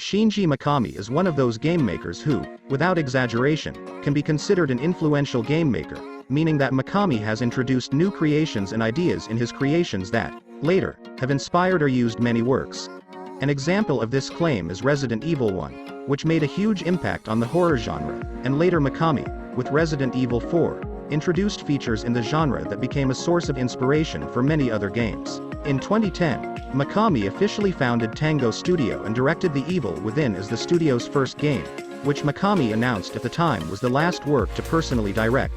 Shinji Mikami is one of those game makers who, without exaggeration, can be considered an influential game maker, meaning that Mikami has introduced new creations and ideas in his creations that, later, have inspired or used many works. An example of this claim is Resident Evil 1, which made a huge impact on the horror genre, and later Mikami, with Resident Evil 4, introduced features in the genre that became a source of inspiration for many other games. In 2010, Mikami officially founded Tango Studio and directed The Evil Within as the studio's first game, which Mikami announced at the time was the last work to personally direct.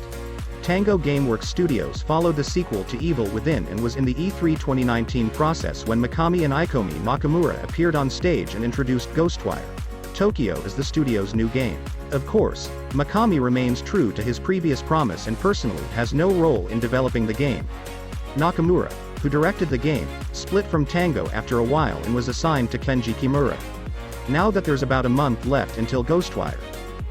Tango GameWorks Studios followed the sequel to Evil Within and was in the E3 2019 process when Mikami and Ikomi Nakamura appeared on stage and introduced Ghostwire Tokyo as the studio's new game. Of course, Mikami remains true to his previous promise and personally has no role in developing the game. Nakamura, who directed the game, split from Tango after a while and was assigned to Kenji Kimura. Now that there's about a month left until Ghostwire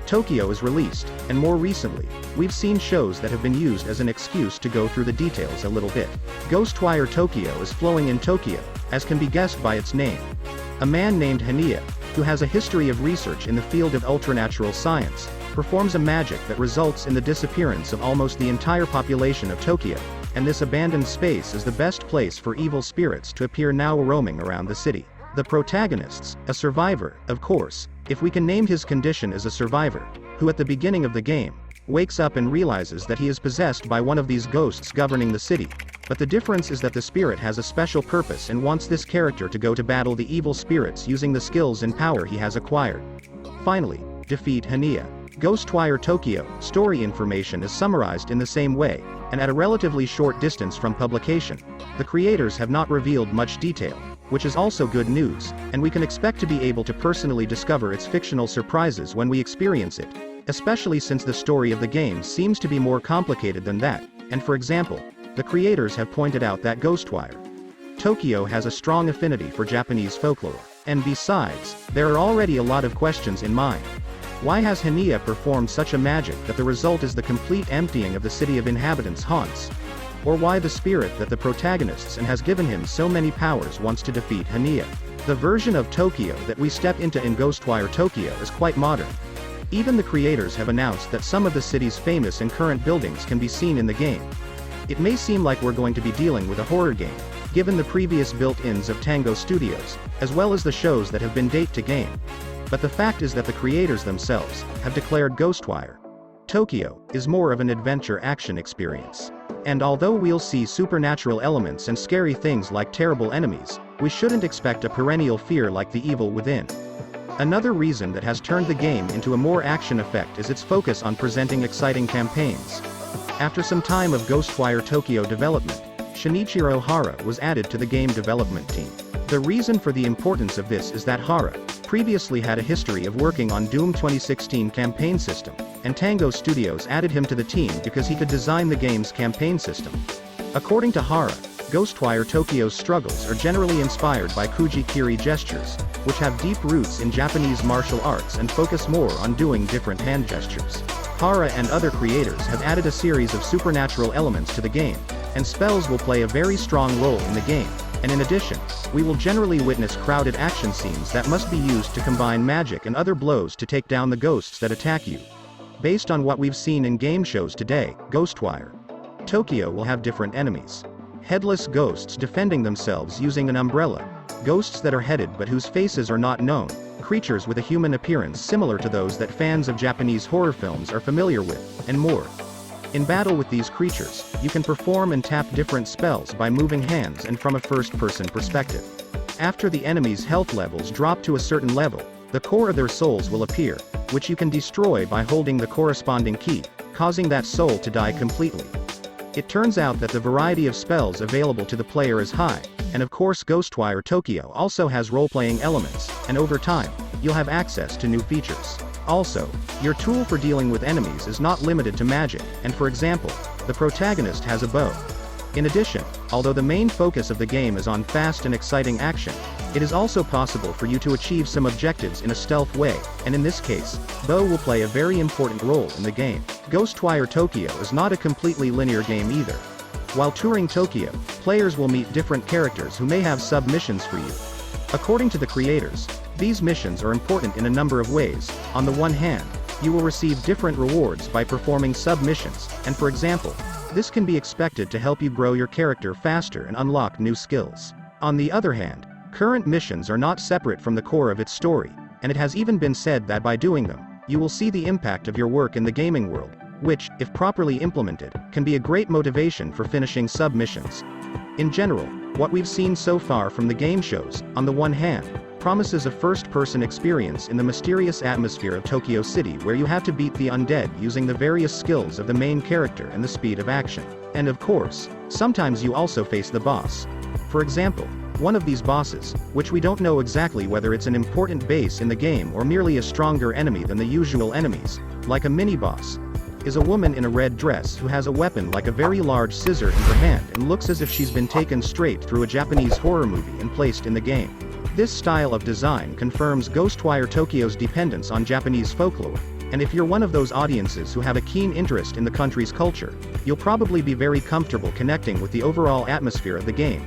Tokyo is released, and more recently, we've seen shows that have been used as an excuse to go through the details a little bit. Ghostwire Tokyo is flowing in Tokyo, as can be guessed by its name. A man named Haniya, who has a history of research in the field of ultranatural science, performs a magic that results in the disappearance of almost the entire population of Tokyo, and this abandoned space is the best place for evil spirits to appear now roaming around the city. The protagonists, a survivor, of course, if we can name his condition as a survivor, who at the beginning of the game, wakes up and realizes that he is possessed by one of these ghosts governing the city, but the difference is that the spirit has a special purpose and wants this character to go to battle the evil spirits using the skills and power he has acquired. Finally, defeat Haniya. Ghostwire Tokyo story information is summarized in the same way, and at a relatively short distance from publication. The creators have not revealed much detail, which is also good news, and we can expect to be able to personally discover its fictional surprises when we experience it, especially since the story of the game seems to be more complicated than that, and for example, the creators have pointed out that Ghostwire Tokyo has a strong affinity for Japanese folklore. And besides, there are already a lot of questions in mind. Why has Haniya performed such a magic that the result is the complete emptying of the city of inhabitants haunts? Or why the spirit that the protagonists and has given him so many powers wants to defeat Haniya? The version of Tokyo that we step into in Ghostwire Tokyo is quite modern. Even the creators have announced that some of the city's famous and current buildings can be seen in the game. It may seem like we're going to be dealing with a horror game, given the previous built-ins of Tango Studios, as well as the shows that have been date to game. But the fact is that the creators themselves have declared Ghostwire Tokyo is more of an adventure action experience. And although we'll see supernatural elements and scary things like terrible enemies, we shouldn't expect a perennial fear like the Evil Within. Another reason that has turned the game into a more action effect is its focus on presenting exciting campaigns. After some time of Ghostwire Tokyo development, Shinichiro Hara was added to the game development team. The reason for the importance of this is that Hara previously had a history of working on Doom 2016 campaign system, and Tango Studios added him to the team because he could design the game's campaign system. According to Hara, Ghostwire Tokyo's struggles are generally inspired by Kuji-kiri gestures, which have deep roots in Japanese martial arts and focus more on doing different hand gestures. Hara and other creators have added a series of supernatural elements to the game, and spells will play a very strong role in the game, and in addition, we will generally witness crowded action scenes that must be used to combine magic and other blows to take down the ghosts that attack you. Based on what we've seen in game shows today, Ghostwire Tokyo will have different enemies. Headless ghosts defending themselves using an umbrella, ghosts that are headed but whose faces are not known, creatures with a human appearance similar to those that fans of Japanese horror films are familiar with, and more. In battle with these creatures, you can perform and tap different spells by moving hands and from a first-person perspective. After the enemy's health levels drop to a certain level, the core of their souls will appear, which you can destroy by holding the corresponding key, causing that soul to die completely. It turns out that the variety of spells available to the player is high, and of course Ghostwire Tokyo also has role-playing elements, and over time, you'll have access to new features. Also, your tool for dealing with enemies is not limited to magic, and for example, the protagonist has a bow. In addition, although the main focus of the game is on fast and exciting action, it is also possible for you to achieve some objectives in a stealth way, and in this case, bow will play a very important role in the game. Ghostwire Tokyo is not a completely linear game either. While touring Tokyo, players will meet different characters who may have sub-missions for you. According to the creators, These missions are important in a number of ways. On the one hand, you will receive different rewards by performing sub-missions, and for example, this can be expected to help you grow your character faster and unlock new skills. On the other hand, current missions are not separate from the core of its story, and it has even been said that by doing them, you will see the impact of your work in the gaming world, which, if properly implemented, can be a great motivation for finishing sub-missions. In general, what we've seen so far from the game shows, on the one hand, promises a first-person experience in the mysterious atmosphere of Tokyo City where you have to beat the undead using the various skills of the main character and the speed of action. And of course, sometimes you also face the boss. For example, one of these bosses, which we don't know exactly whether it's an important base in the game or merely a stronger enemy than the usual enemies, like a mini-boss, is a woman in a red dress who has a weapon like a very large scissor in her hand and looks as if she's been taken straight through a Japanese horror movie and placed in the game. This style of design confirms Ghostwire Tokyo's dependence on Japanese folklore, and if you're one of those audiences who have a keen interest in the country's culture, you'll probably be very comfortable connecting with the overall atmosphere of the game.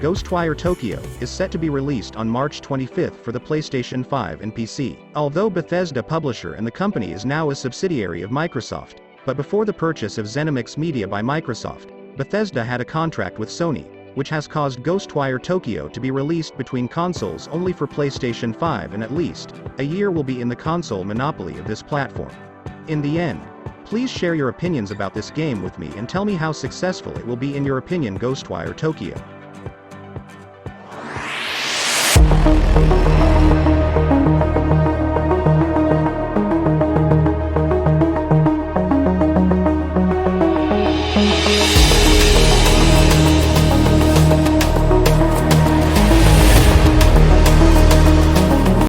Ghostwire Tokyo is set to be released on March 25th for the PlayStation 5 and PC. Although Bethesda publisher and the company is now a subsidiary of Microsoft, but before the purchase of ZeniMax Media by Microsoft, Bethesda had a contract with Sony, which has caused Ghostwire Tokyo to be released between consoles only for PlayStation 5 and at least a year will be in the console monopoly of this platform. In the end, please share your opinions about this game with me and tell me how successful it will be in your opinion. Ghostwire Tokyo.